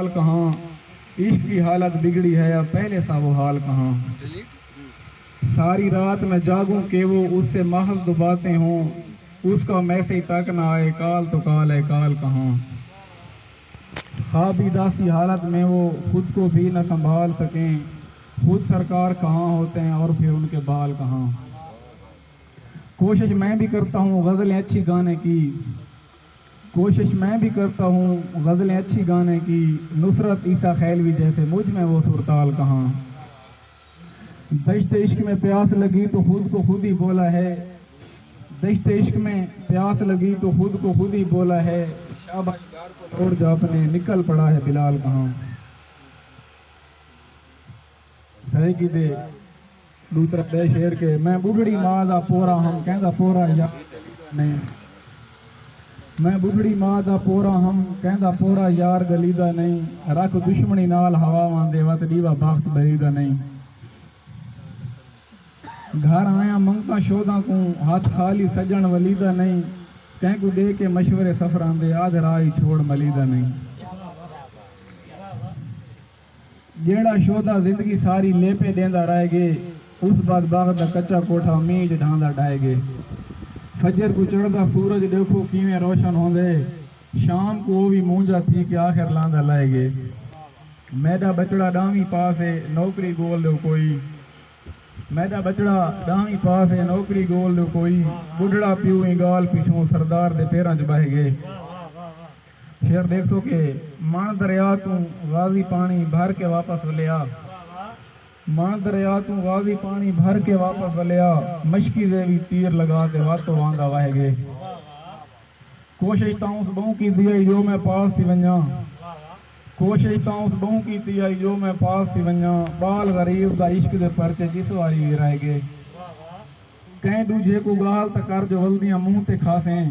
حال کہاں، عشق کی حالت بگڑی ہے اب پہلے سا وہ حال کہاں۔ ساری رات میں جاگوں کہ وہ اس سے محض دو باتیں ہوں، اس کا میسج تک نہ آئے کال تو کال ہے کال کہاں۔ خوابی داسی حالت میں وہ خود کو بھی نہ سنبھال سکیں، خود سرکار کہاں ہوتے ہیں اور پھر ان کے بال کہاں۔ کوشش میں بھی کرتا ہوں غزلیں اچھی گانے کی، کوشش میں بھی کرتا ہوں غزلیں اچھی گانے کی، نصرت عیسیٰ خیلوی جیسے مجھ میں وہ صورتحال کہاں۔ دشت عشق میں پیاس لگی تو خود کو خود ہی بولا ہے، دشت عشق میں پیاس لگی تو خود کو خود ہی بولا ہے، شاباش یار کو چھوڑ جا اپنے نکل پڑا ہے بلال کہاں۔ سہی کی دے دوسرا دے شیر کے میں بگڑی ماں دا پورا ہم کہندا پورا یار نہیں، میں بگڑی ماں دا پورا ہم کہندا پورا یار گلی دا نہیں، رکھ دشمنی نال ہواواں دے وت دیوا بخت بری دا نہیں۔ گھر آیا منگتا شوداں کو ہاتھ خالی سجن ولی دا نہیں، کہیں کو دے کے مشورے سفراں دے آدھ راہ چھوڑ ملی دا نہیں۔ جیڑا شودا زندگی ساری لیپے دیندا رہ گے، اس بدبخت دا کچا کوٹھا میج ڈھاندا ڈائے گے۔ فجر کو چڑھدا سورج دیکھو کیویں روشن ہوندے، شام کو وہ بھی مونجا تھی کہ آخر لاندا لائے گے۔ میرا بچڑا ڈاویں پاس ہے نوکری گول دو کوئی، میرا بچڑا ڈاویں پاس ہے نوکری گول دو کوئی، بڈھڑا پیویں گال پیچھوں سردار دے پیراں چ بہ گئے۔ پھر دیکھو کہ ماں دریا تو غازی پانی بھر کے واپس ولیا، ماں دریا تو غازی پانی بھر کے واپس ولیا، مشکی دے بھی تیر لگا کے واتوں وانگا وہ گئے۔ کوشش تاں اس بہوں کی دی جو میں پاس تھی ونجاں، کوشش تاں اس بہوں کی تھی جو میں پاس تھی ونجاں، بال غریب دا عشق دے پرچے جس واری بھی رہ گئے۔ کہیں دوجھے کو گال تکر جو ولدیاں منہ تے کھاسیں،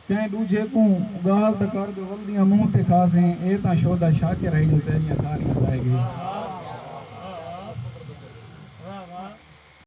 کہیں دوجھے کو گال تکر جو ولدیاں منہ تے کھاسیں، اے تاں شودا شاکر رہی جو تیریاں ساریاں رہ گئے۔